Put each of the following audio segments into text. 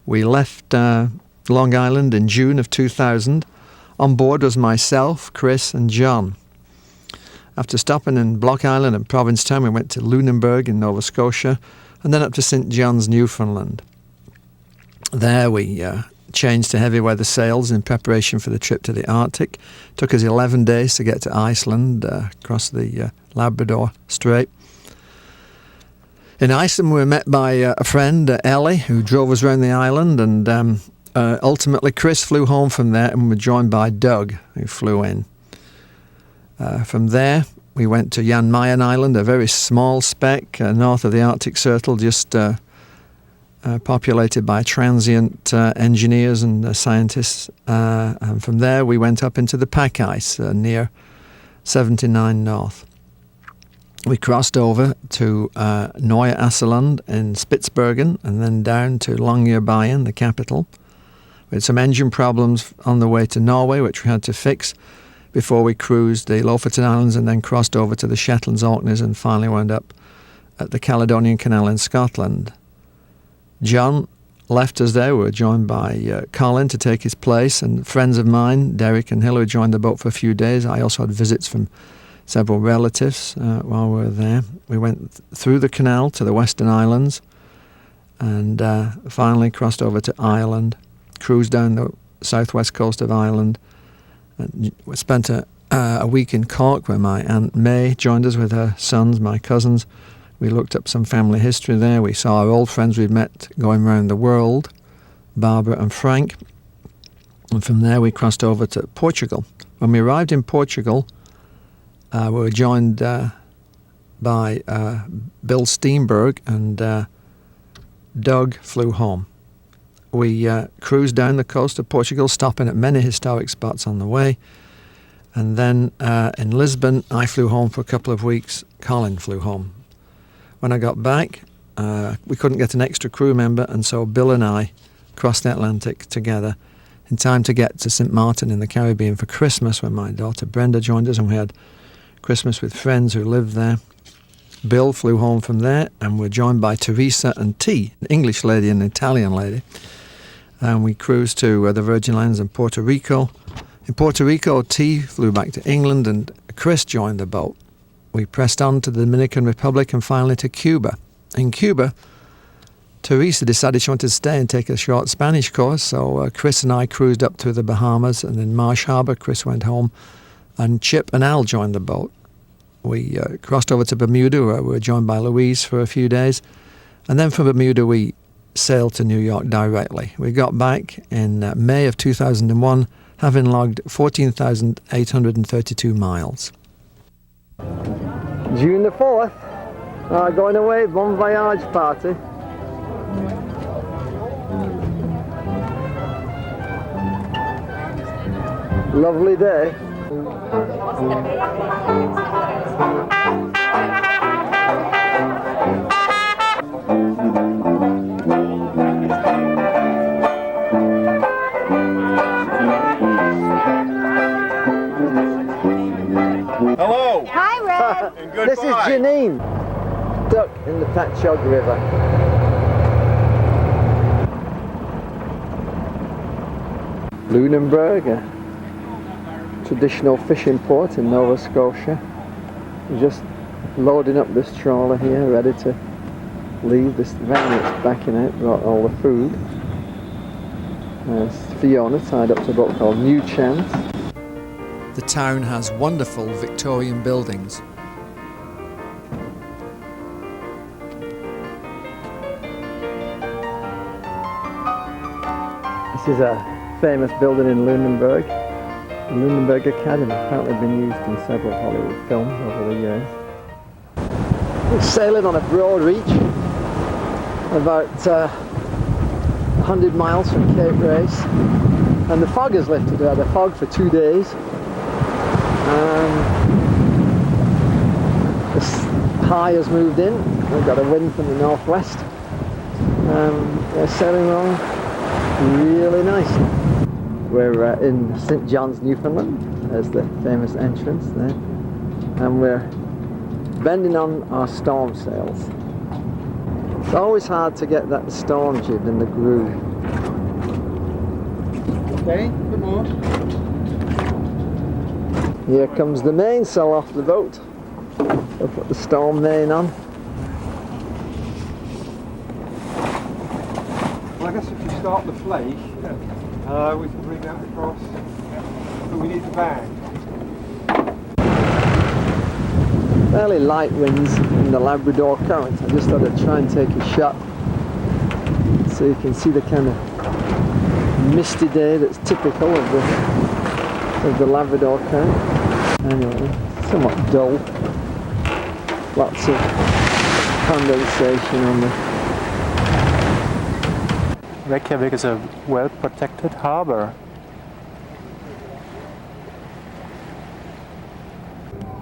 We left Long Island in June of 2000. On board was myself, Chris and John. After stopping in Block Island and Provincetown, we went to Lunenburg in Nova Scotia and then up to St. John's, Newfoundland. There we changed to heavy weather sails in preparation for the trip to the Arctic. Took us 11 days to get to Iceland, across the Labrador Strait. In Iceland, we were met by a friend, Ellie, who drove us around the island, and ultimately Chris flew home from there and we were joined by Doug, who flew in. From there, we went to Jan Mayen Island, a very small speck north of the Arctic Circle, just populated by transient engineers and scientists. And from there, we went up into the pack ice near 79 North. We crossed over to Neue Aseland in Spitsbergen and then down to Longyearbyen, the capital. We had some engine problems on the way to Norway, which we had to fix before we cruised the Lofoten Islands and then crossed over to the Shetlands, Orkneys, and finally wound up at the Caledonian Canal in Scotland. John left us there. We were joined by Colin to take his place, and friends of mine, Derek and Hillary, joined the boat for a few days. I also had visits from several relatives while we were there. We went through the canal to the Western Islands and finally crossed over to Ireland, cruised down the southwest coast of Ireland. And we spent a week in Cork where my Aunt May joined us with her sons, my cousins. We looked up some family history there. We saw our old friends we'd met going around the world, Barbara and Frank. And from there we crossed over to Portugal. When we arrived in Portugal, we were joined by Bill Steenberg, and Doug flew home. We cruised down the coast of Portugal, stopping at many historic spots on the way. And then in Lisbon, I flew home for a couple of weeks. Colin flew home. When I got back, we couldn't get an extra crew member, and so Bill and I crossed the Atlantic together in time to get to St. Martin in the Caribbean for Christmas, when my daughter Brenda joined us, and we had Christmas with friends who lived there. Bill flew home from there, and we're joined by Teresa and T, an English lady and an Italian lady. And we cruised to the Virgin Islands and Puerto Rico. In Puerto Rico, T flew back to England, and Chris joined the boat. We pressed on to the Dominican Republic and finally to Cuba. In Cuba, Teresa decided she wanted to stay and take a short Spanish course, so Chris and I cruised up to the Bahamas, and in Marsh Harbour, Chris went home, and Chip and Al joined the boat. We crossed over to Bermuda, where we were joined by Louise for a few days, and then from Bermuda we sailed to New York directly. We got back in May of 2001, having logged 14,832 miles. June the 4th, going away, Bon Voyage party. Lovely day. Hello. Hi, Red. And goodbye. This is Janine, stuck in the Patchogue River. Lunenburg, a traditional fishing port in Nova Scotia. We're just loading up this trawler here, ready to leave. This van that's backing out brought all the food. There's Fiona tied up to a boat called New Chance. The town has wonderful Victorian buildings. This is a famous building in Lunenburg. The Lunenburg Academy, apparently been used in several Hollywood films over the years. We're sailing on a broad reach, about 100 miles from Cape Race, and the fog has lifted. We had a fog for 2 days. The high has moved in. We've got a wind from the northwest. We're sailing along really nicely. We're in St. John's, Newfoundland. There's the famous entrance there. And we're bending on our storm sails. It's always hard to get that storm jib in the groove. Okay, good more. Here comes the mainsail off the boat. We'll put the storm main on. Well, I guess if you start the flake, we can bring that across. But we need the bag. Fairly light winds in the Labrador current. I just thought I'd try and take a shot so you can see the kind of misty day that's typical of the Labrador current. Anyway, somewhat dull. Lots of condensation on the... Reykjavik is a well-protected harbour.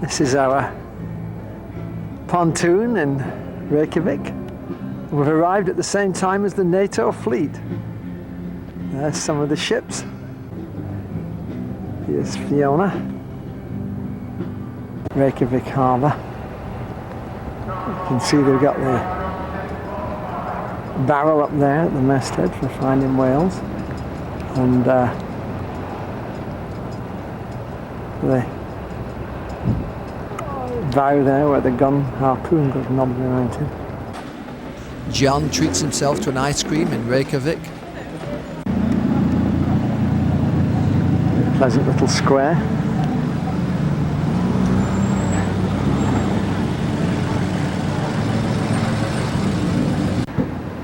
This is our pontoon in Reykjavik. We've arrived at the same time as the NATO fleet. There's some of the ships. Here's Fiona. Reykjavik harbour. You can see they've got the barrel up there at the masthead for finding whales. And the bow there where the gun harpoon goes knobbing around to. John treats himself to an ice cream in Reykjavik. Pleasant little square.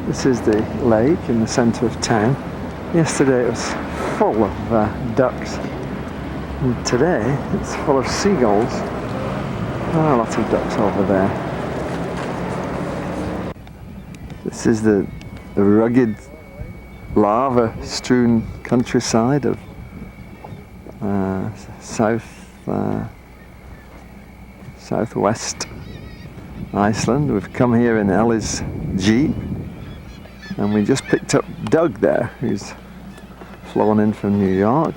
This is the lake in the centre of town. Yesterday it was full of ducks. And today it's full of seagulls. Oh, lots of ducks over there. This is the rugged, lava-strewn countryside of southwest Iceland. We've come here in Ellie's Jeep, and we just picked up Doug there, who's flown in from New York.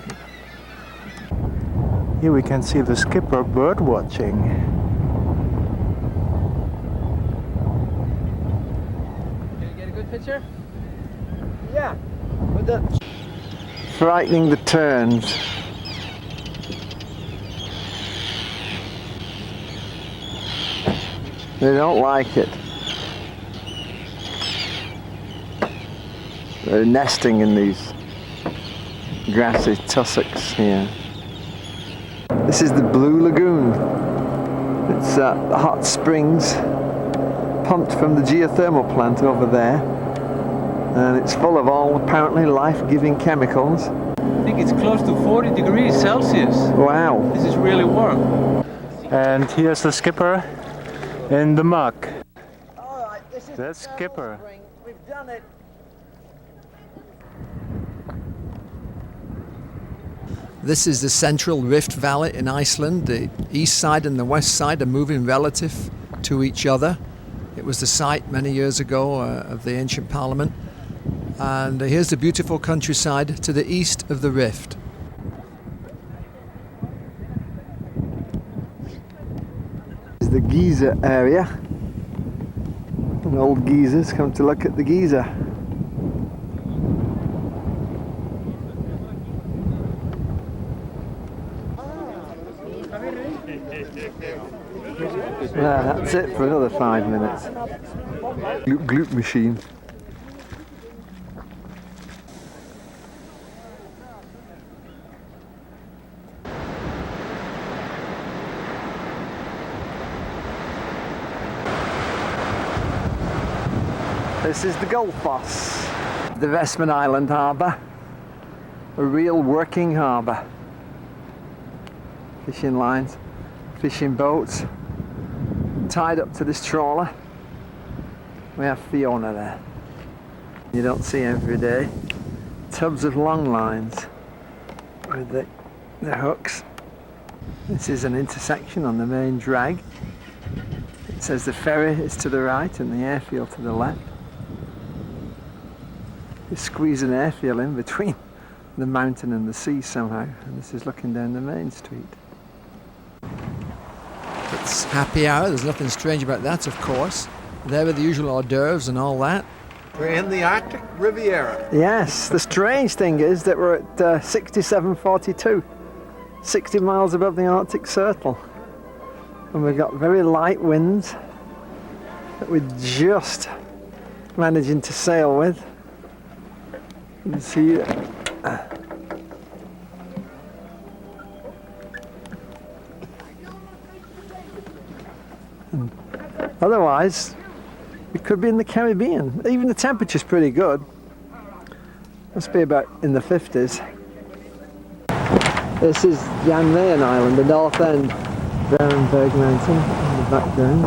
Here we can see the skipper bird watching. Can you get a good picture? Yeah, with the frightening the turns. They don't like it. They're nesting in these grassy tussocks here. This is the Blue Lagoon. It's hot springs pumped from the geothermal plant over there, and it's full of all apparently life-giving chemicals. I think it's close to 40 degrees Celsius. Wow. This is really warm. And here's the skipper in the muck. All right, this is That's skipper. Spring. We've done it. This is the central Rift Valley in Iceland. The east side and the west side are moving relative to each other. It was the site many years ago of the ancient parliament. And here's the beautiful countryside to the east of the rift. This is the geyser area. And old geezers come to look at the geyser. That's it for another 5 minutes. Gloop gloop machine. This is the Gullfoss, the Vestman Island harbour, a real working harbour. Fishing lines, fishing boats, tied up to this trawler. We have Fiona there. You don't see every day. Tubs of long lines with the hooks. This is an intersection on the main drag. It says the ferry is to the right and the airfield to the left. You squeeze an airfield in between the mountain and the sea somehow, and this is looking down the main street. It's happy hour, there's nothing strange about that, of course. There are the usual hors d'oeuvres and all that. We're in the Arctic Riviera. Yes, the strange thing is that we're at 6742, 60 miles above the Arctic Circle. And we've got very light winds that we're just managing to sail with. You can see and otherwise we could be in the Caribbean. Even the temperature's pretty good. Must be about in the 50s. This is Jan Mayen Island, the north end. Brownberg Mountain in the background.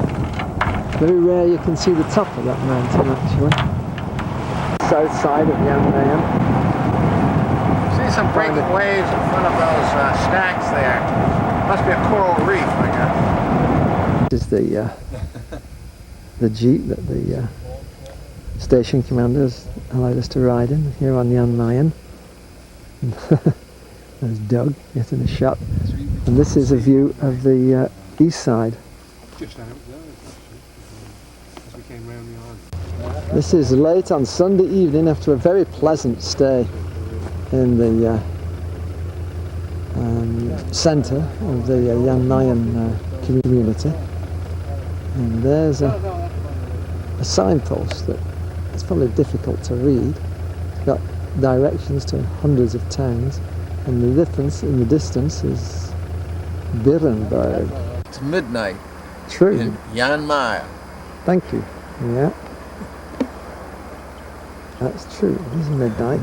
Very rare you can see the top of that mountain actually. South side of Jan Mayen. See some breaking waves in front of those stacks there. Must be a coral reef, I guess. This is the jeep that the station commanders allowed us to ride in here on Jan Mayen. There's Doug getting a shot. And this is a view of the east side. Just out there, as we came round the island. This is late on Sunday evening after a very pleasant stay in the centre of the Jan Mayen community. And there's a signpost that it's probably difficult to read. It's got directions to hundreds of towns, and the difference in the distance is Berenberg. It's midnight True. in Jan Mayen. Thank you. Yeah. That's true. It is midnight.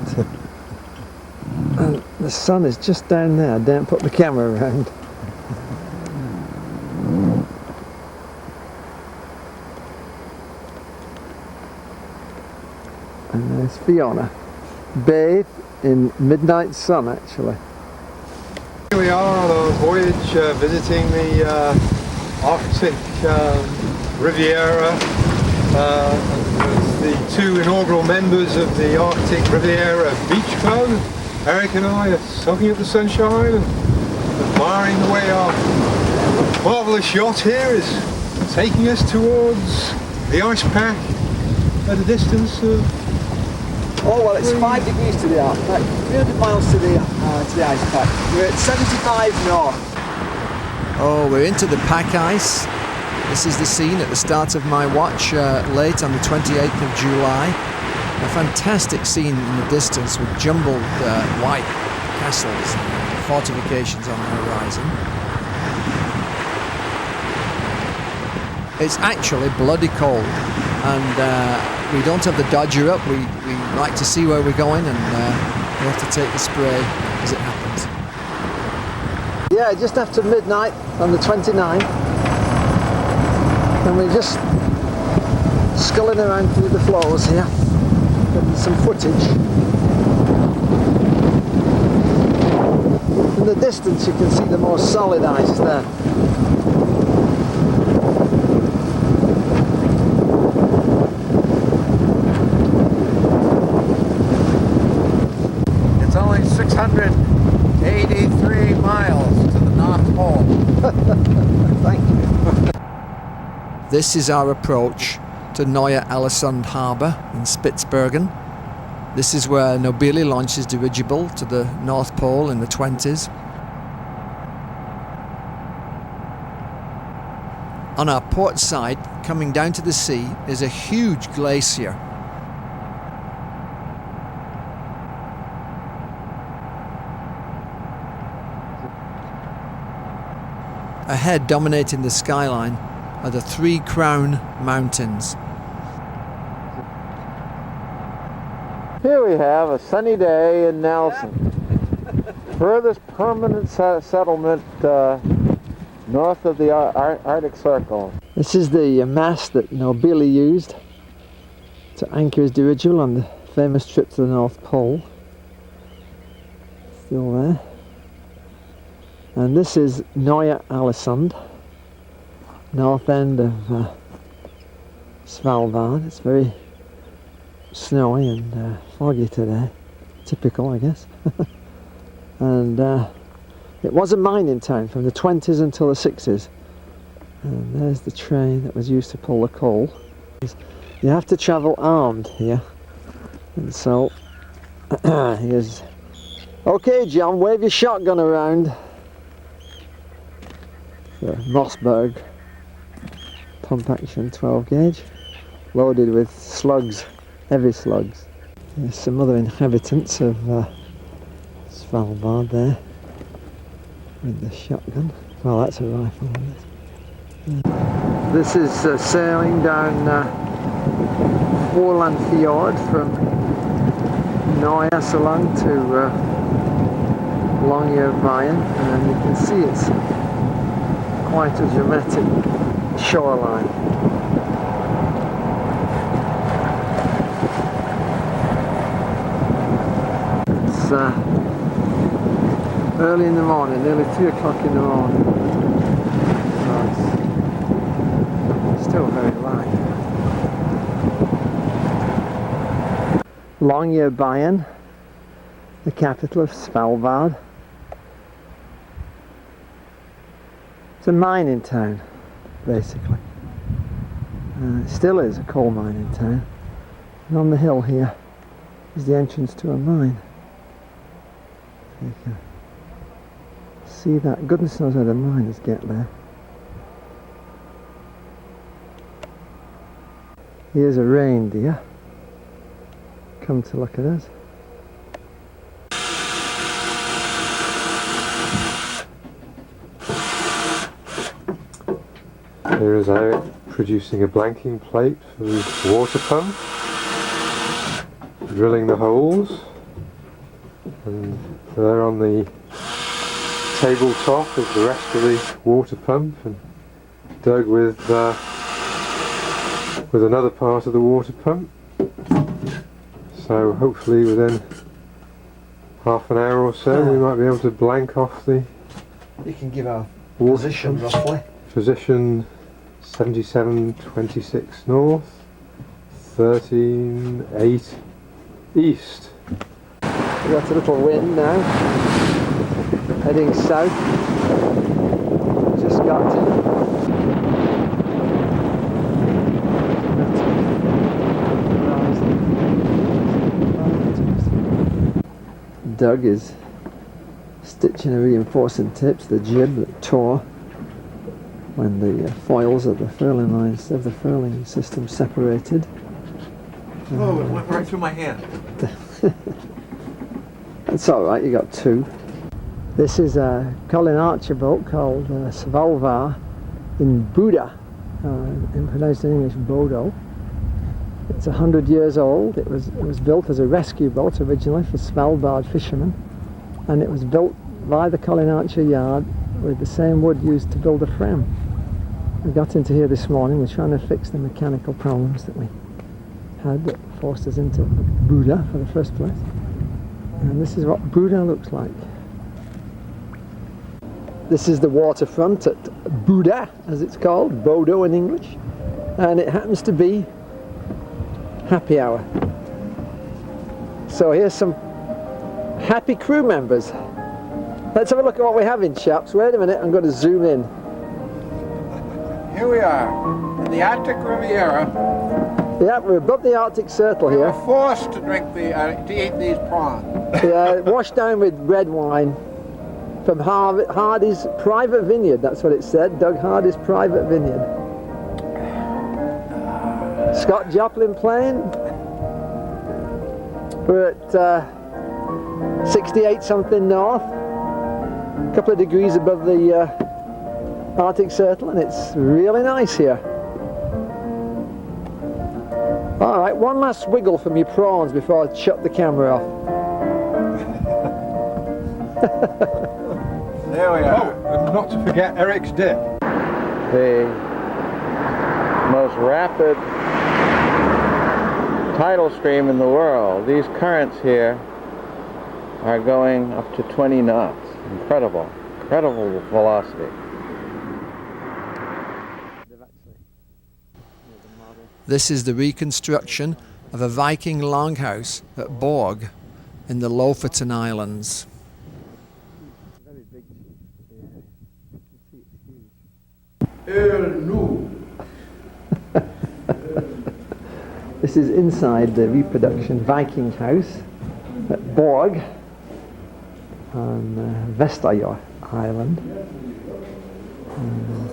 And the sun is just down there. I daren't put the camera around. And there's Fiona. Bathe in midnight sun, actually. Here we are on our voyage visiting the Arctic Riviera. With the two inaugural members of the Arctic Riviera Beach Club. Eric and I are soaking up the sunshine and admiring the way our marvellous yacht here is taking us towards the ice pack at a distance of... Oh well, it's 5 degrees to the ice pack, 300 miles to the ice pack. We're at 75 north. Oh, we're into the pack ice. This is the scene at the start of my watch, late on the 28th of July. A fantastic scene in the distance with jumbled white castles and fortifications on the horizon. It's actually bloody cold, and we don't have the Dodger up. We like to see where we're going, and we have to take the spray as it happens. Yeah, just after midnight on the 29th, and we're just sculling around through the floors here, getting some footage. In the distance you can see the more solid ice there. It's only 683 miles to the North Pole. Thank you. This is our approach to Neue Aalesund Harbour in Spitsbergen. This is where Nobili launched his dirigible to the North Pole in the 20s. On our port side, coming down to the sea, is a huge glacier. Ahead, dominating the skyline, are the Three Crown Mountains. Here we have a sunny day in Nelson. Furthest permanent settlement north of the Arctic Circle. This is the mast that Nobili used to anchor his dirigible on the famous trip to the North Pole. Still there. And this is Neue Aalesund, north end of Svalbard. It's very snowy and foggy today. Typical, I guess. And it was a mining town from the 20s until the 60s. And there's the train that was used to pull the coal. You have to travel armed here And so, here's... Okay, John, wave your shotgun around. The Mossberg pump action 12 gauge, loaded with slugs, heavy slugs. There's some other inhabitants of Svalbard there with the shotgun. Well, that's a rifle, isn't it? This is sailing down Foreland Fjord from Nyasaland to Longyearbyen, and you can see it's quite a dramatic shoreline. It's early in the morning, nearly 3 o'clock in the morning. So it's still very light. Longyearbyen, the capital of Svalbard. It's a mining town, basically. It still is a coal mining town. And on the hill here is the entrance to a mine. You can see that. Goodness knows how the miners get there. Here's a reindeer. Come to look at us. Here is Eric producing a blanking plate for the water pump, drilling the holes, and there on the tabletop is the rest of the water pump, and Doug with another part of the water pump. So hopefully within half an hour or so we might be able to blank off the You can give our water position pump. roughly. Position 7726 north, 13.8 east. We've got a little wind now, heading south. Just got Doug is stitching and reinforcing tips, the jib that tore when the foils of the furling lines of the furling system separated. Oh, it went right through my hand. It's alright, you got 2. This is a Colin Archer boat called Svalbard in Buda, pronounced in English Bodo. It's 100 years old. It was built as a rescue boat originally for Svalbard fishermen, and it was built by the Colin Archer yard with the same wood used to build a frame. We got into here this morning. We're trying to fix the mechanical problems that we had that forced us into Buda for the first place. And this is what Buda looks like. This is the waterfront at Buda, as it's called, Bodo in English, and it happens to be happy hour. So here's some happy crew members. Let's have a look at what we have in, chaps. Wait a minute, I'm going to zoom in. Here we are, in the Arctic Riviera. Yeah, we're above the Arctic Circle We were here. forced to eat these prawns. Yeah, washed down with red wine from Hardy's private vineyard. That's what it said. Doug Hardy's private vineyard. Scott Joplin playing. We're at 68 something north, a couple of degrees above the Arctic Circle, and it's really nice here. Alright, one last wiggle from your prawns before I shut the camera off. There we are. Oh, and not to forget Eric's dip. The most rapid tidal stream in the world. These currents here are going up to 20 knots. Incredible velocity. This is the reconstruction of a Viking longhouse at Borg in the Lofoten Islands. This This is inside the reproduction Viking house at Borg on Vestager Island.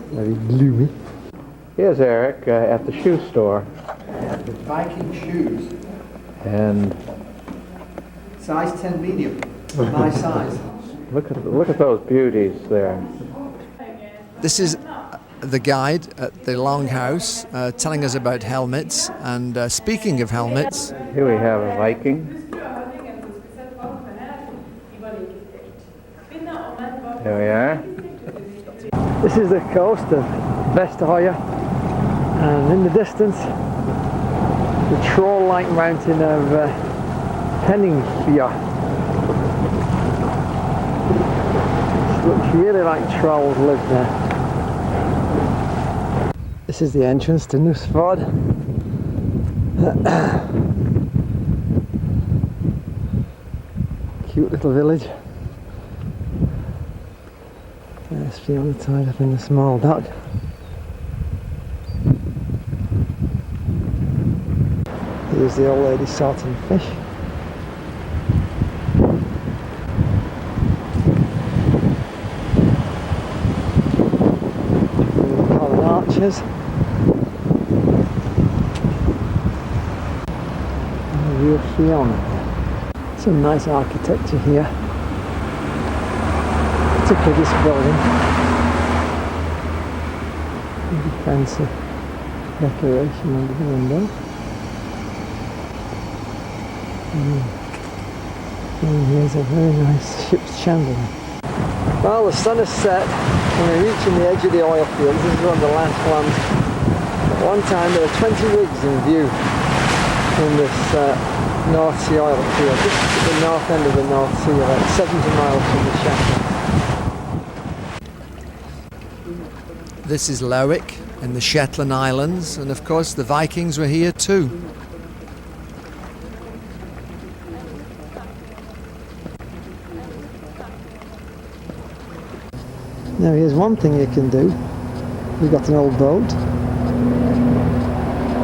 Very gloomy. Here's Eric at the shoe store. The Viking shoes. And Size 10 medium. My size. look at those beauties there. This is the guide at the Longhouse telling us about helmets. And speaking of helmets, Here we have a Viking. There we are. this is the coast of Vestager, and in the distance, the troll-like mountain of Penningfjord. It looks really like trolls live there. This is the entrance to Nusfjord. Cute little village. There's Fiona tied up in the small dock. Here's the old lady salting fish. Coloured arches. And the real Fiona. Some nice architecture here. Particularly this building. Really fancy decoration under the window. And here's a very nice ship's chandelier. Well, the sun has set and we're reaching the edge of the oil fields. This is one of the last ones. At one time there were 20 rigs in view in this North Sea oil field. This is at the north end of the North Sea, about 70 miles from the Shetland. This is Lerwick in the Shetland Islands, and of course the Vikings were here too. Now here's one thing you can do. You've got an old boat.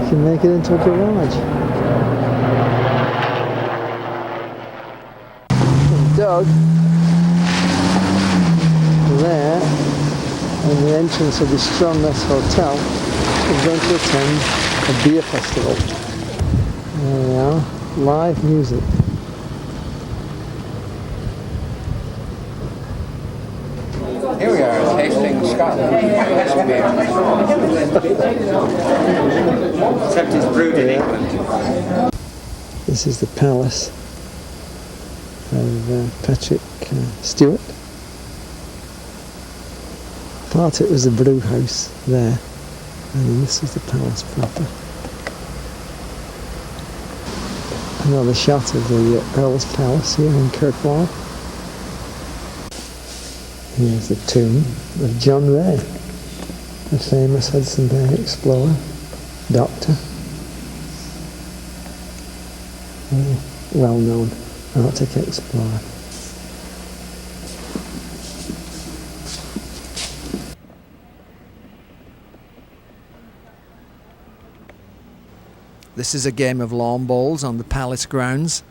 You can make it into a garage. And Doug, there, in the entrance of the Stromness Hotel, is going to attend a beer festival. There we are, live music. Here we are, tasting Scotland. Except it's brewed in England. This is the palace of Patrick Stewart. Part of it was the brew house there, and this is the palace proper. Another shot of the Earl's Palace here in Kirkwall. Here's the tomb of John Ray, the famous Hudson Bay explorer, doctor, well-known Arctic explorer. This is a game of lawn bowls on the palace grounds.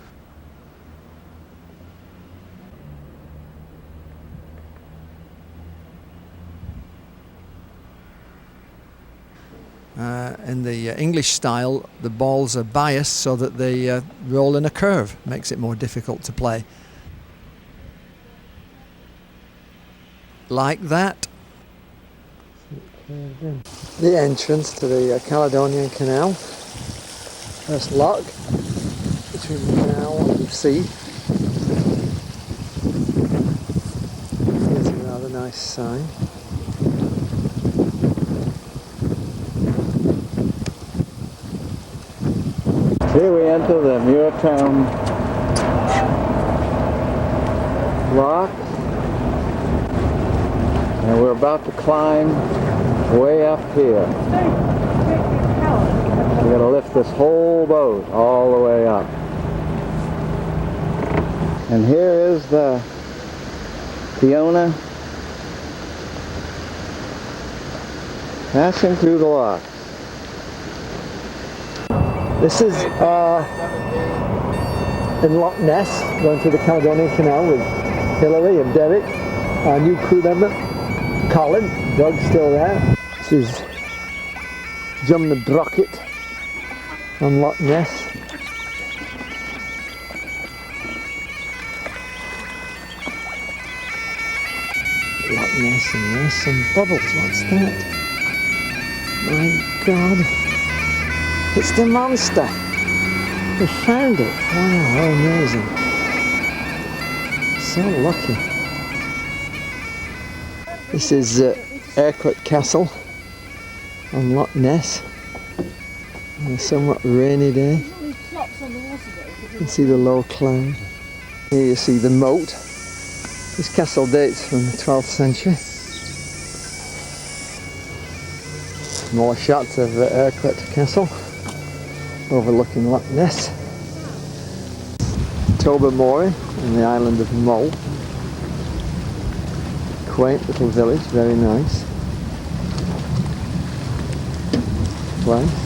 In the English style, the balls are biased so that they roll in a curve. Makes it more difficult to play. Like that. The entrance to the Caledonian Canal. First lock between the canal and the sea. Here's a rather nice sign. Here we enter the Muirtown rock, and we're about to climb way up here. We're going to lift this whole boat all the way up. And here is the Fiona passing through the lock. This is in Loch Ness, going through the Caledonian Canal with Hilary and Derek, our new crew member, Colin. Doug's still there. This is John the Brocket on Loch Ness. Loch Ness, and there's some bubbles. What's that? My God. It's the monster. We found it. Wow, how amazing. So lucky. This is Urquhart Castle on Loch Ness on a somewhat rainy day. You can see the low cloud. Here you see the moat. This castle dates from the 12th century. More shots of Urquhart Castle overlooking Loch Ness. Tobermory on the island of Mull. Quaint little village, very nice place.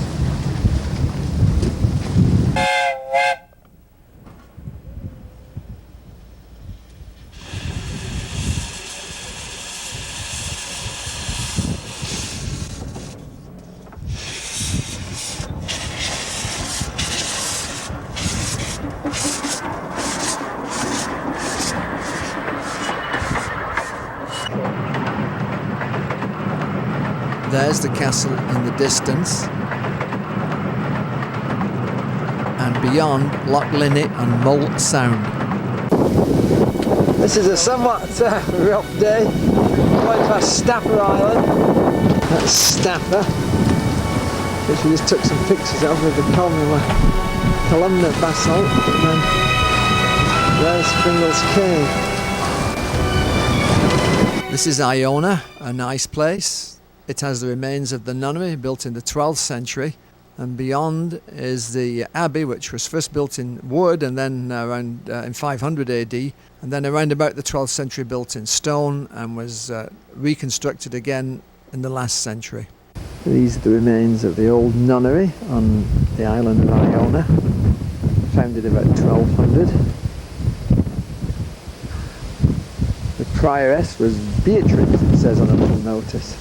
There's the castle in the distance, and beyond Loch Linney and Mull Sound. This is a somewhat rough day. Going past Staffer Island. That's Staffer, which we just took some pictures of with the columnar basalt. And then there's Springle's Cave. This is Iona, a nice place. It has the remains of the nunnery built in the 12th century, and beyond is the abbey, which was first built in wood and then around in 500 AD, and then around about the 12th century built in stone and was reconstructed again in the last century. These are the remains of the old nunnery on the island of Iona, founded about 1200. The prioress was Beatrix, it says on a little notice.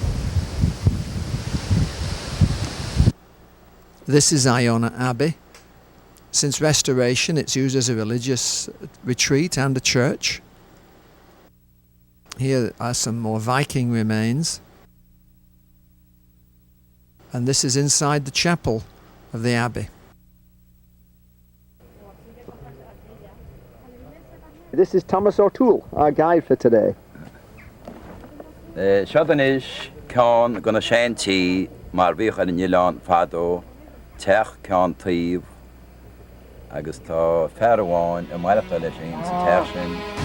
This is Iona Abbey. Since restoration, it's used as a religious retreat and a church. Here are some more Viking remains. And this is inside the chapel of the abbey. This is Thomas O'Toole, our guide for today. Siadanish Khan gonna shanty Marvich and Nilan Fado Tech Khan Triv Augusta Fairwan and Martha.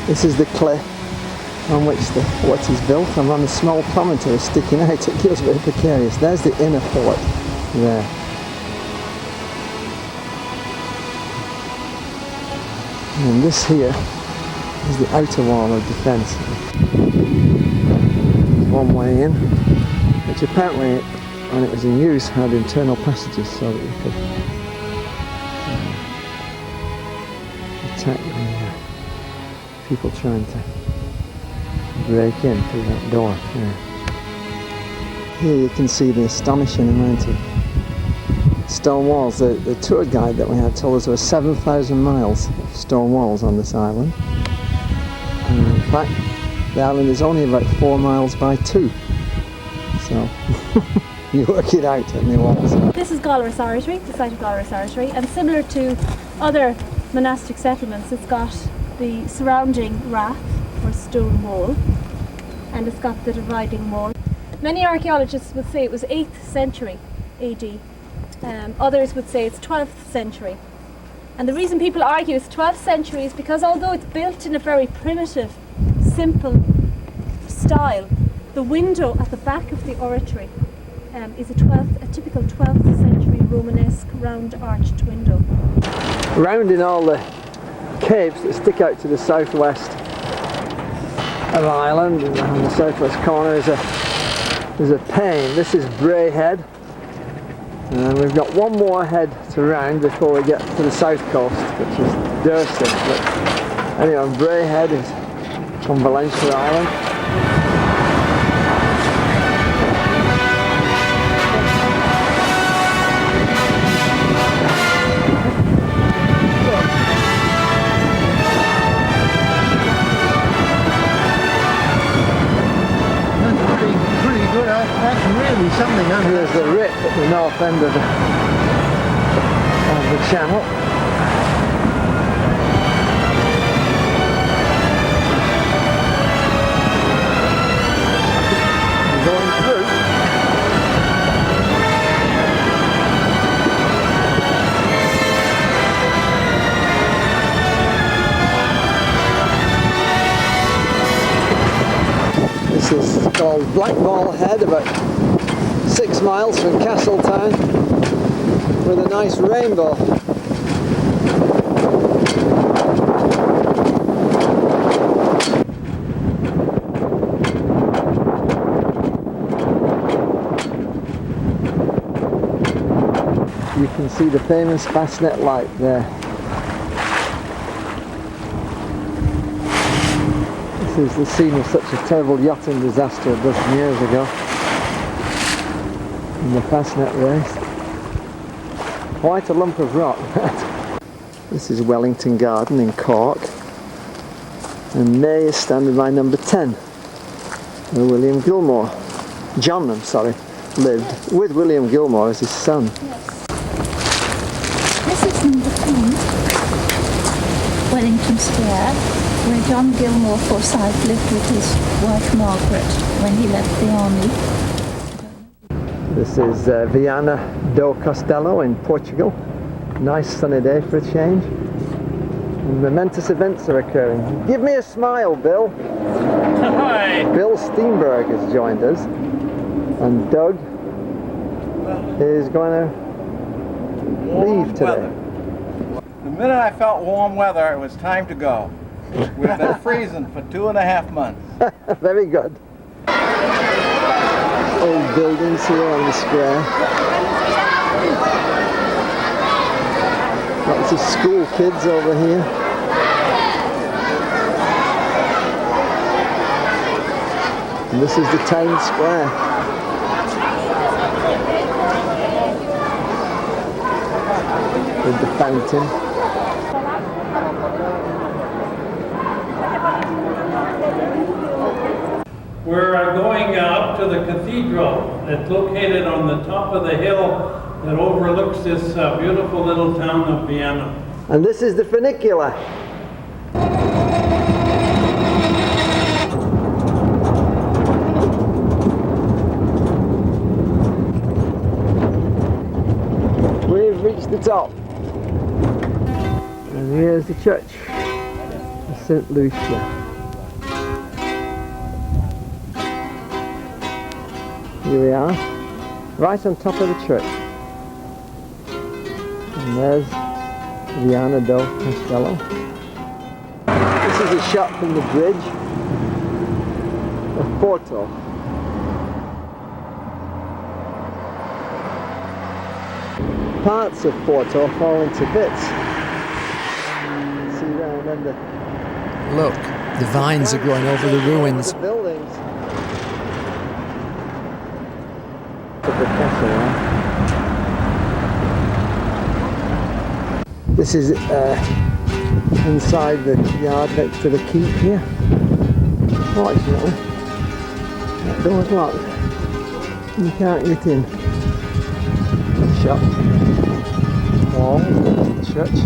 This is the cliff on which the fort is built, and on a small promontory sticking out. It feels a bit precarious. There's the inner fort there. And this here is the outer wall of defence. One way in, which apparently, when it was in use, had internal passages so that you could attack the people trying to break in through that door. Yeah. Here you can see the astonishing amount of stone walls. The tour guide that we had told us there were 7,000 miles of stone walls on this island. And in fact, the island is only about 4 miles by 2. So you work it out at the walls. This is Gallerus Oratory, the site of Gallerus Oratory, and similar to other monastic settlements, it's got the surrounding rath or stone wall, and it's got the dividing wall. Many archaeologists would say it was 8th century AD. Others would say it's 12th century. And the reason people argue it's 12th century is because although it's built in a very primitive, simple style, the window at the back of the oratory is a typical 12th century Romanesque round arched window. Rounding all the caves that stick out to the southwest of Ireland, and on the southwest corner is a pane. This is Bray Head, And we've got one more head to round before we get to the south coast, which is Durston. But anyway, Bray Head is on Valencia Island. Pretty good. That's really something. There's the rip at the north end of the channel. Going through. This is called Blackball Head, about 6 miles from Castletown, with a nice rainbow. You can see the famous Fastnet light there. This is the scene of such a terrible yachting disaster a dozen years ago in the Fastnet race. Quite a lump of rock. This is Wellington Garden in Cork, and May is standing by number 10, where William Gilmore, John, lived with William Gilmore as his son. This is number 10, Wellington Square, where John Gilmore Forsyth lived with his wife Margaret when he left the army. This is Viana do Castelo in Portugal. Nice sunny day for a change. And momentous events are occurring. Give me a smile, Bill. Hi. Bill Steenberg has joined us, and Doug is going to leave today. The minute I felt warm weather, it was time to go. We've been freezing for 2.5 months. Very good. Old buildings here on the square. Lots of school kids over here. And this is the town square. With the fountain. We're going up to the cathedral that's located on the top of the hill that overlooks this beautiful little town of Vienna. And this is the funicular. We've reached the top. And here's the church of St. Lucia. Here we are, right on top of the church. And there's Viana do Castelo. This is a shot from the bridge of Porto. Parts of Porto fall into bits. See there, and then Look, the vines are growing over the ruins. the buildings. Of the castle, right? This is inside the yard next to the keep here. Fortunately, that door's locked. You can't get in. Shut. Wall, the church.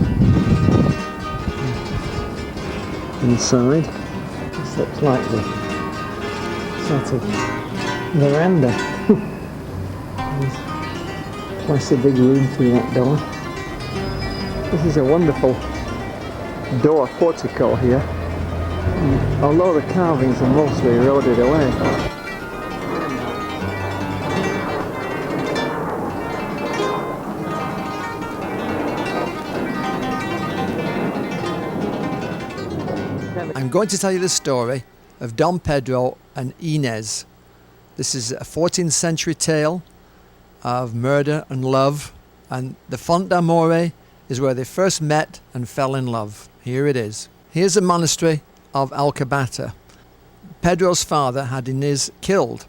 Inside, this looks like the sort of veranda. Twice a big room through that door. This is a wonderful door portico here, although the carvings are mostly eroded away. I'm going to tell you the story of Dom Pedro and Inez. This is a 14th century tale of murder and love, and the Font d'Amore is where they first met and fell in love. Here it is. Here's the monastery of Alcabata. Pedro's father had Inez killed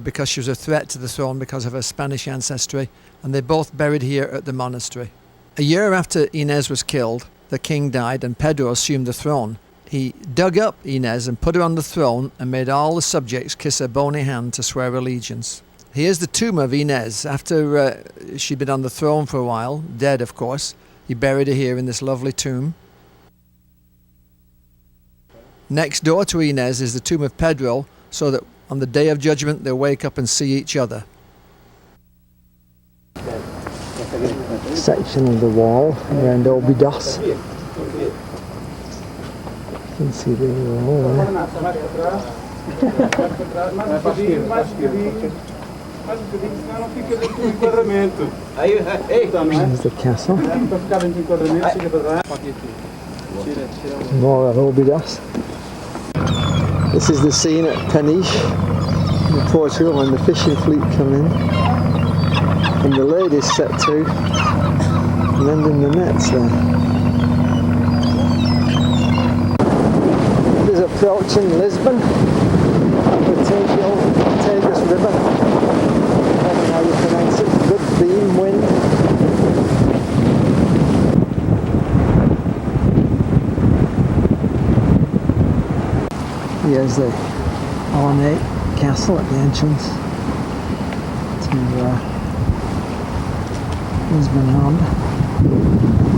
because she was a threat to the throne because of her Spanish ancestry, and they both buried here at the monastery. A year after Inez was killed, the king died and Pedro assumed the throne. He dug up Inez and put her on the throne and made all the subjects kiss her bony hand to swear allegiance. Here's the tomb of Inez. After she'd been on the throne for a while, dead of course, he buried her here in this lovely tomb. Next door to Inez is the tomb of Pedro, so that on the day of judgment they'll wake up and see each other. Section of the wall around Obidos. You can see the wall there. There's the castle. More of Obidos. This is the scene at Peniche in Portugal when the fishing fleet come in. And the ladies set to mending the nets there. It is approaching Lisbon. We take the old Tagus River. I don't know how you pronounce it. Good beam wind. Here's the ornate castle at the entrance to Lisbon Harbour.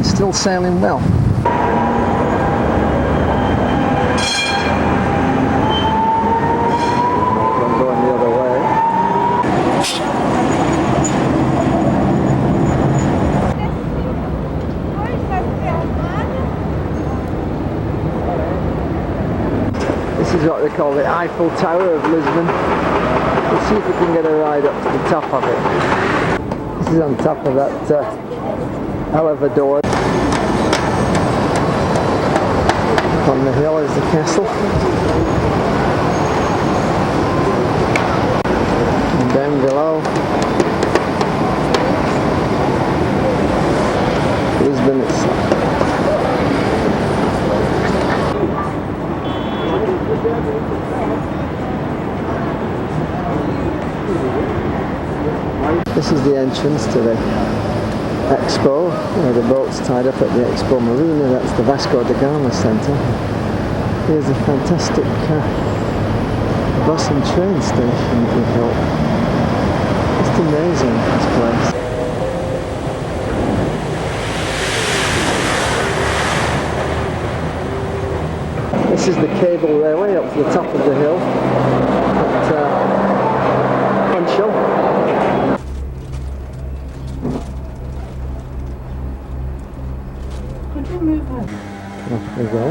It's still sailing well. I'm going the other way. This is what they call the Eiffel Tower of Lisbon. Let's see if we can get a ride up to the top of it. This is on top of that Elevador. On the hill is the castle. And down below, Lisbon itself. This is the entrance to the Expo, where the boat's tied up at the Expo Marina. That's the Vasco da Gama Centre. Here's a fantastic bus and train station that we built. Just amazing, this place. This is the cable railway up to the top of the hill at Funchal. Off we go.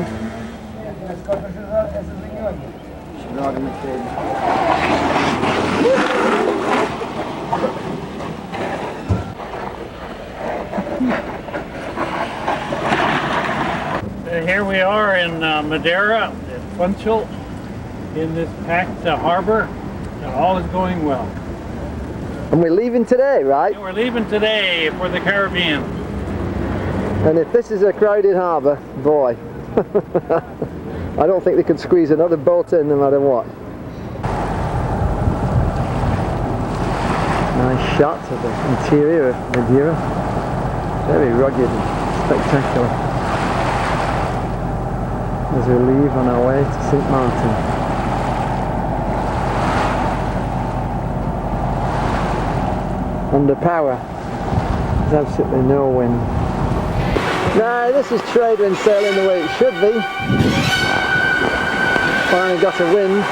Here we are in Madeira, at Funchal, in this packed harbour, and all is going well. And we're leaving today, right? And we're leaving today for the Caribbean. And if this is a crowded harbour, boy, I don't think they could squeeze another boat in no matter what. Nice shots of the interior of Madeira. Very rugged and spectacular. As we leave on our way to St. Martin. Under power. There's absolutely no wind. No, this is trade wind sailing the way it should be. Finally got a wind.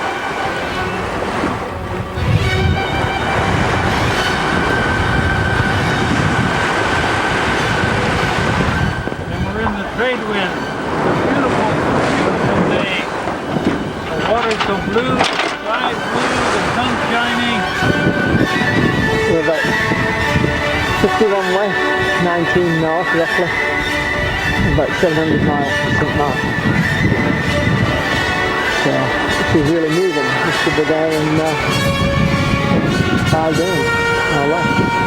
And we're in the trade wind. It's a beautiful, beautiful day. The water's so blue, the sky's blue, the sun's shining. We're about 51 west, 19 north roughly. About 700 miles from St. Martin. So, she's really moving. This should be there in 5 days, or less.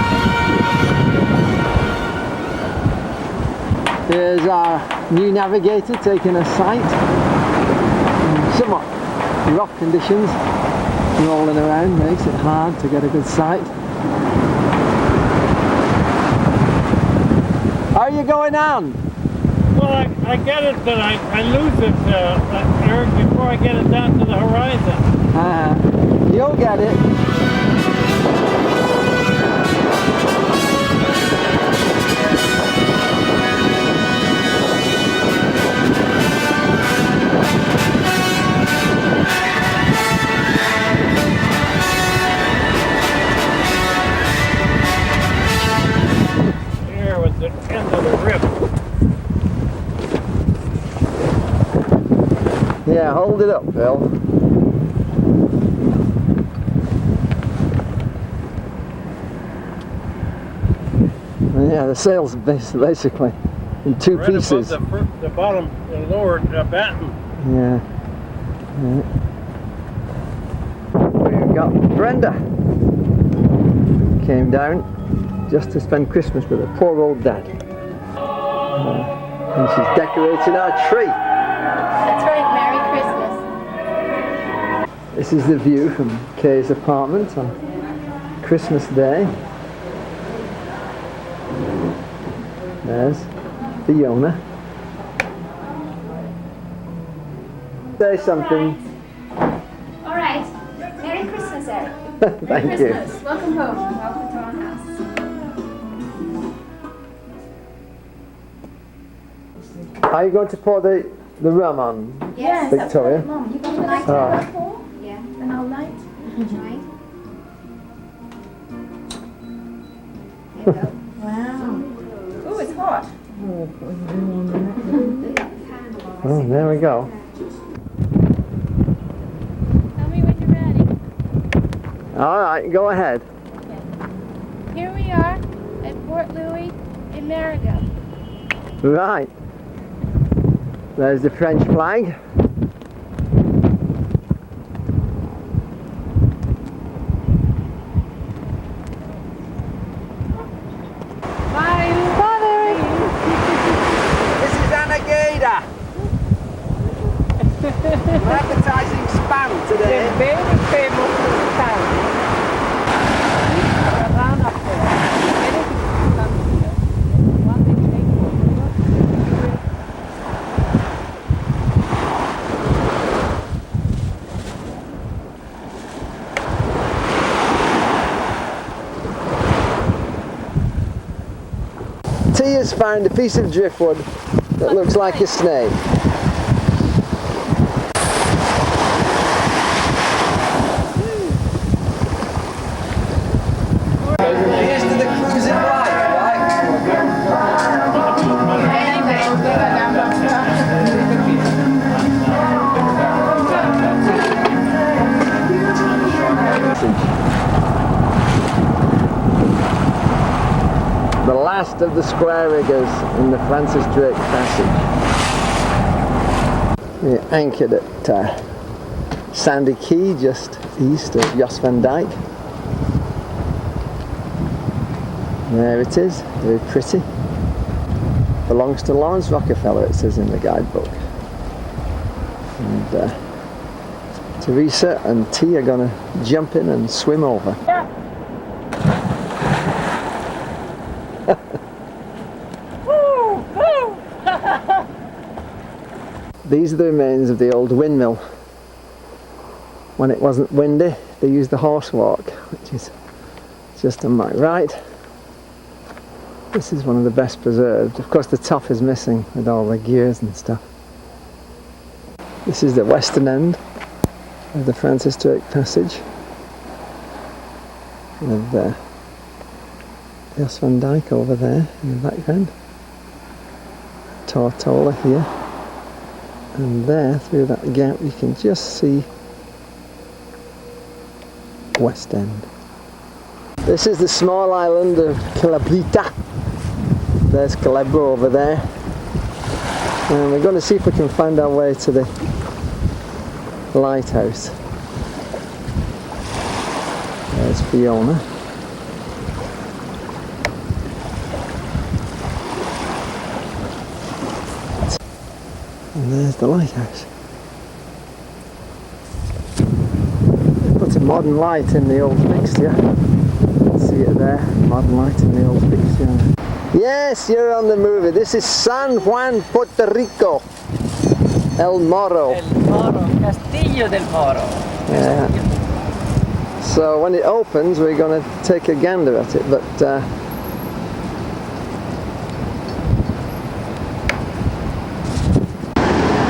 Here's our new navigator taking a sight. Somewhat rough conditions, rolling around makes it hard to get a good sight. How are you going on? Well, I get it, but I lose it, Eric, before I get it down to the horizon. You'll get it. Here was the end of the rip. Yeah, hold it up, Bill. Yeah, the sail's basically in two Right pieces. above the bottom, the lower batten. Yeah. We've got Brenda. Came down just to spend Christmas with her poor old dad. And she's decorating our tree. That's right, Merry Christmas. This is the view from Kay's apartment on Christmas Day. There's Fiona. Say something. All right. Merry Christmas, Eric. Thank you. Christmas. Welcome home. Welcome to our house. Are you going to pour the rum on, Yes. Victoria? Mom, you got a light Ah. pour? Yeah. And I'll light. Right. There you go. Wow. Oh, it's hot. Oh, there we go. Tell me when you're ready. All right, go ahead. Here we are at Port Louis in Marigot. Right. There's the French flag. This is Anagada. We're advertising spam today. Very famous town. Around up there. Anything comes here. One thing they T has found a piece of driftwood that looks like a snake. Here's to the cruising life, the last of the square riggers in the Francis Drake Passage. We anchored at Sandy Key, just east of Jos van Dyke. There it is, very pretty. Belongs to Lawrence Rockefeller, it says in the guidebook. And Teresa and T are going to jump in and swim over. These are the remains of the old windmill. When it wasn't windy, they used the horse walk, which is just on my right. This is one of the best preserved. Of course the top is missing with all the gears and stuff. This is the western end of the Francis Drake Passage. With Jos van Dyke over there in the background. Tortola here. And there, through that gap, you can just see West End. This is the small island of Calabrita. There's Calabro over there. And we're going to see if we can find our way to the lighthouse. There's Fiona. And there's the lighthouse. They put a modern light in the old fixture. You can see it there, modern light in the old fixture. Yes, you're on the movie. This is San Juan, Puerto Rico. El Morro. El Morro, Castillo del Morro. Yeah. So when it opens, we're going to take a gander at it, but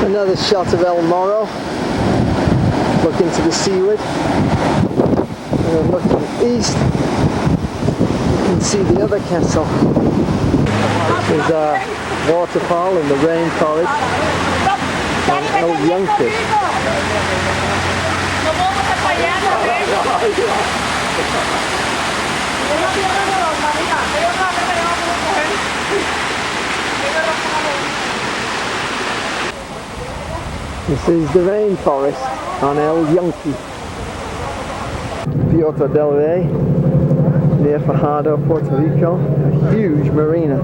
another shot of El Morro. Look into the seaward. And then looking east, you can see the other castle. There's a waterfall in the rainforest on El Yunque. This is the rainforest on El Yunque. Puerto del Rey, near Fajardo, Puerto Rico. A huge marina,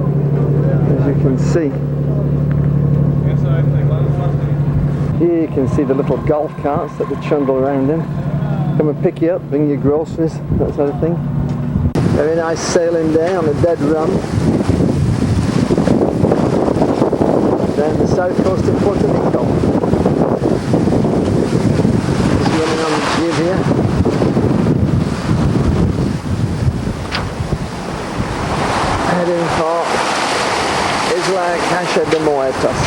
as you can see. Here you can see the little golf carts that they trundle around in. Come and pick you up, bring you groceries, that sort of thing. Very nice sailing day on a dead run. Down the south coast of Puerto Rico. Just running on the jib here. Heading for Isla Cacha de Muertos,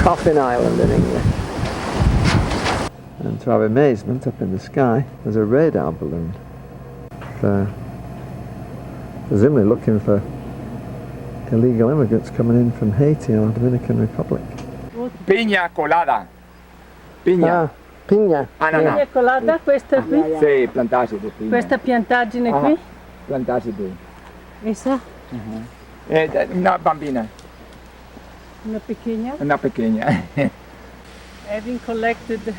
Coffin Island in English. And to our amazement, up in the sky, there's a radar balloon. Presumably looking for illegal immigrants coming in from Haiti or Dominican Republic. Piña colada. Piña. Ah, piña. Ananas. Piña colada, questa qui? Sì, plantage di piña. Questa piantaggine qui? Plantage di. Essa? Una bambina. Una pequeña? Una pequeña. Having collected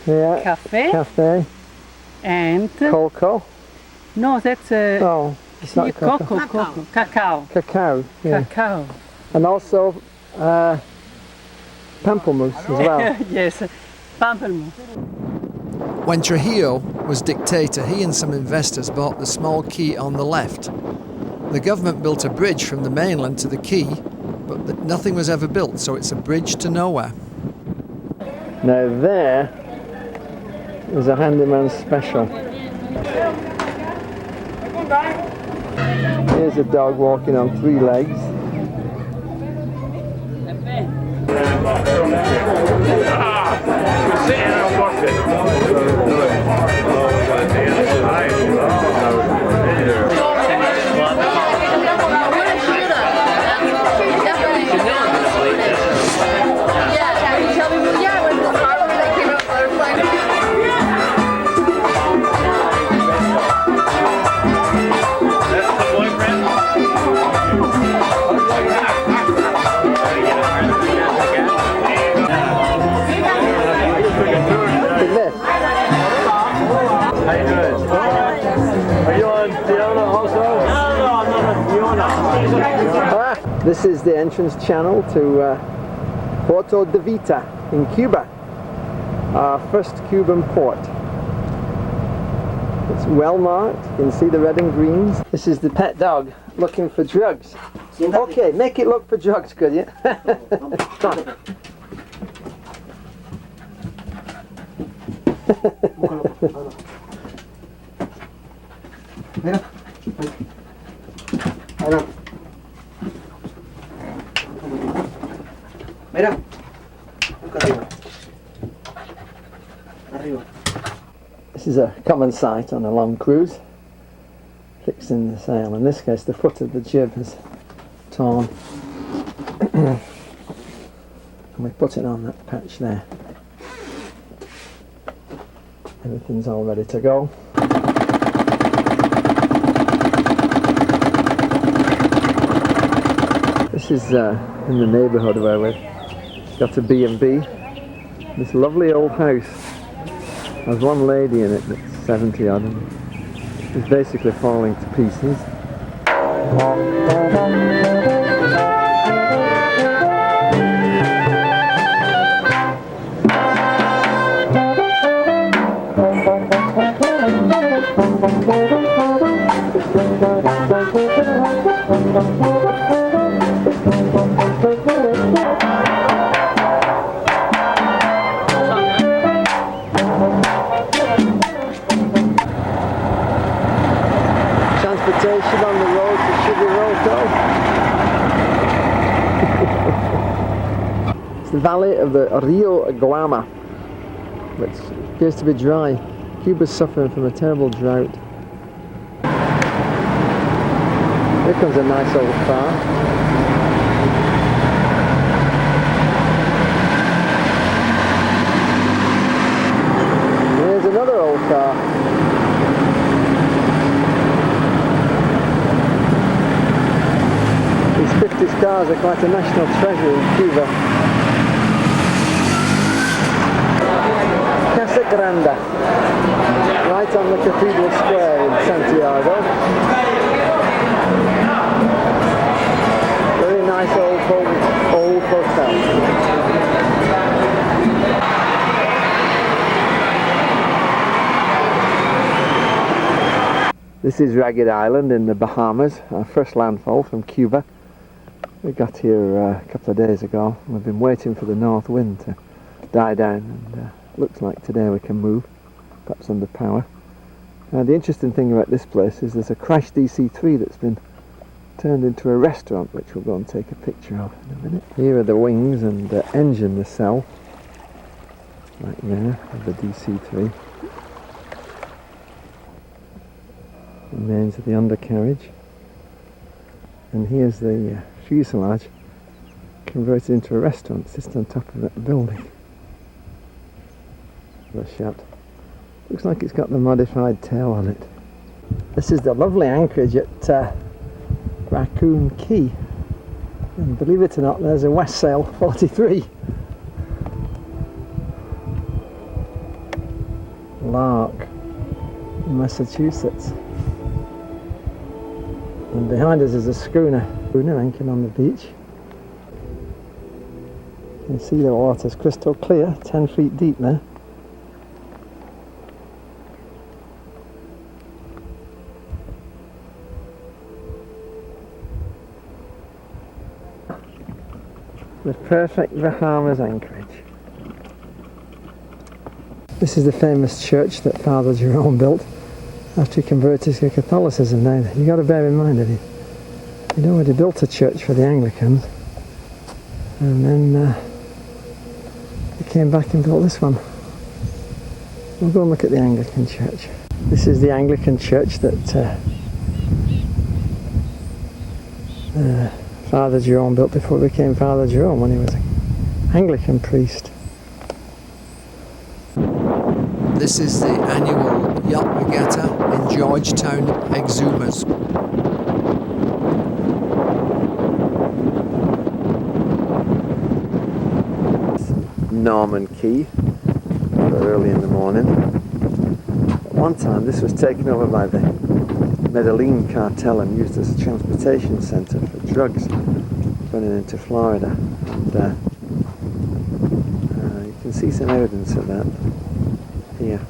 Yeah. cafe and cocoa. No, that's No, it's not cocoa. Cacao. Cacao. Yeah. Cacao. And also pamplemousse as well. Yes, pamplemousse. When Trujillo was dictator, he and some investors bought the small key on the left. The government built a bridge from the mainland to the key, but nothing was ever built, so it's a bridge to nowhere. Now there is a handyman special. Here's a dog walking on 3 legs. This is the entrance channel to Puerto de Vita in Cuba, our first Cuban port. It's well marked, you can see the red and greens. This is the pet dog looking for drugs. Okay, make it look for drugs, could you? Mira. Arriba. This is a common sight on a long cruise. Fixing the sail. In this case, the foot of the jib is torn. And we put it on that patch there. Everything's all ready to go. This is in the neighbourhood where we've got a B&B. This lovely old house has one lady in it that's 70 odd and is basically falling to pieces. Transportation on the road to Sugarroto. It's the valley of the Rio Guama, which appears to be dry. Cuba's suffering from a terrible drought. Here comes a nice old car. Here's another old car. These 50s cars are quite a national treasure in Cuba. Casa Grande, right on the Cathedral Square in Santiago. Very nice old hotel. This is Ragged Island in the Bahamas, our first landfall from Cuba. We got here a couple of days ago. We've been waiting for the north wind to die down, and looks like today we can move, perhaps under power. The interesting thing about this place is there's a crashed DC-3 that's been turned into a restaurant, which we'll go and take a picture of in a minute. Here are the wings and the engine nacelle, right there, of the DC-3. Remains of the undercarriage. And here's the fuselage converted into a restaurant, sits on top of that building. The shot. Looks like it's got the modified tail on it. This is the lovely anchorage at Raccoon Key. And believe it or not, there's a West Sail 43. Lark in Massachusetts. And behind us is a schooner anchored on the beach. You can see the water's crystal clear, 10 feet deep there. The perfect Bahamas anchorage. This is the famous church that Father Jerome built after he converted to Catholicism. Now, you've got to bear in mind that he'd already built a church for the Anglicans, and then he came back and built this one. We'll go and look at the Anglican church. This is the Anglican church that Father Jerome built before he became Father Jerome, when he was an Anglican priest. This is the annual yacht regatta in Georgetown, Exumas. Norman Key, early in the morning. At one time this was taken over by the Medellin cartel and used as a transportation centre for drugs running into Florida. And you can see some evidence of that here.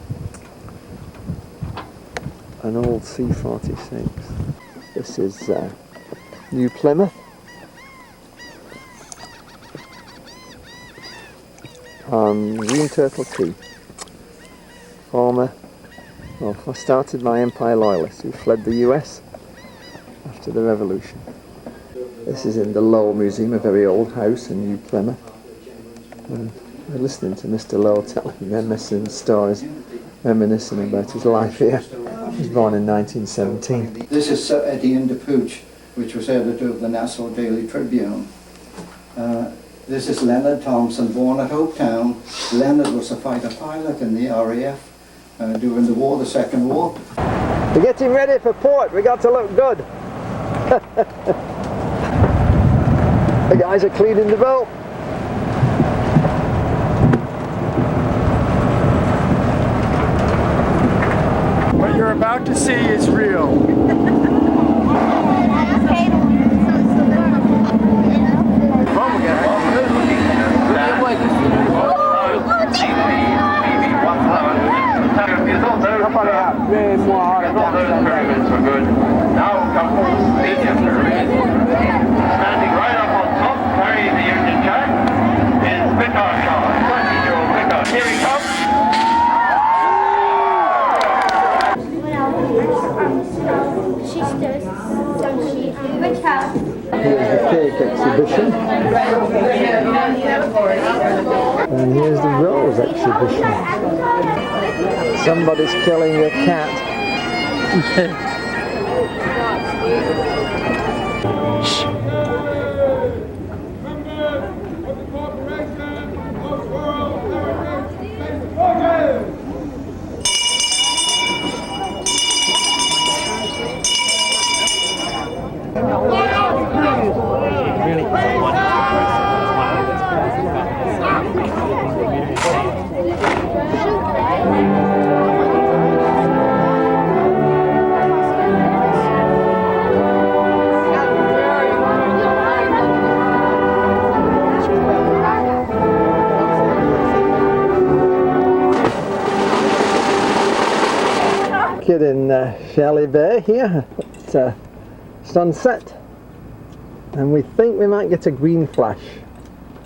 An old C-46. This is New Plymouth. On Green Turtle Key. Started by Empire Loyalists who fled the US after the Revolution. This is in the Lowell Museum, a very old house in New Plymouth. And we're listening to Mr. Lowell telling reminiscent stories, reminiscing about his life here. He was born in 1917. This is Sir Etienne de Pooch, which was editor of the Nassau Daily Tribune. This is Leonard Thompson, born at Hopetown. Leonard was a fighter pilot in the RAF during the war, the Second War. We're getting ready for port. We got to look good. The guys are cleaning the boat. What you're about to see is real. probably have way more heart attacks than that. Now come medium pyramids. Standing right up on top, carrying the Union Jack, is Vicar Shaw, 20-year-old Vicar. Here he comes. Here's the cake exhibition. And here's the rose exhibition. Somebody's killing a cat. Kid in Shelley Bay here. It's sunset, and we think we might get a green flash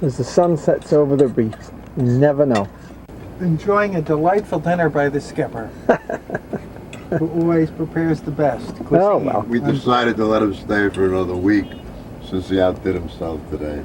as the sun sets over the reef. You never know. Enjoying a delightful dinner by the skipper, who always prepares the best cuisine. Oh, well. We decided to let him stay for another week since he outdid himself today.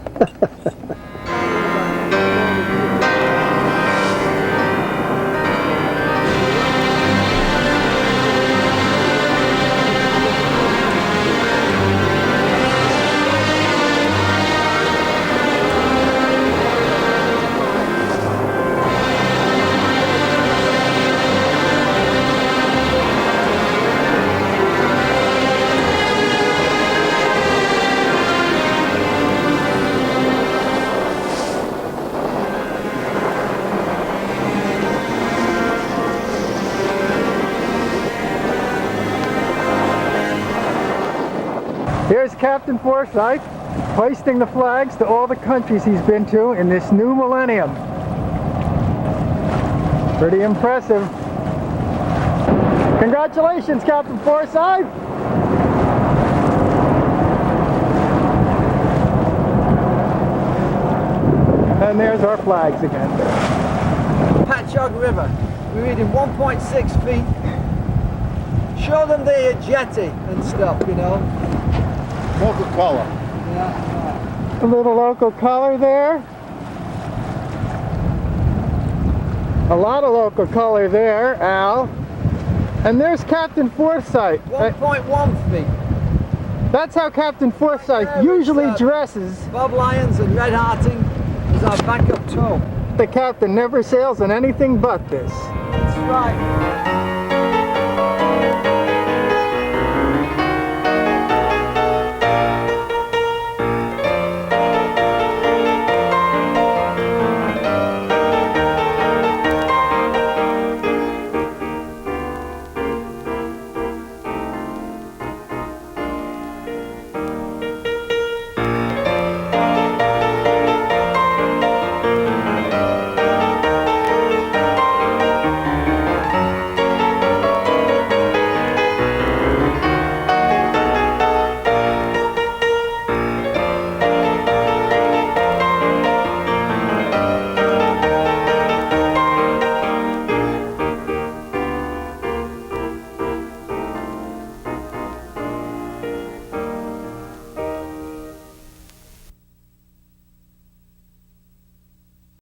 Here's Captain Forsyth hoisting the flags to all the countries he's been to in this new millennium. Pretty impressive. Congratulations, Captain Forsyth! And there's our flags again. Patchogue River. We're reading 1.6 feet. Show them the jetty and stuff, you know. Local color. Yeah. A little local color there. A lot of local color there, Al. And there's Captain Forsyth. 1.1 feet. That's how Captain Forsyth usually dresses. Bob Lyons and Red Harting is our backup tow. The captain never sails on anything but this. That's right.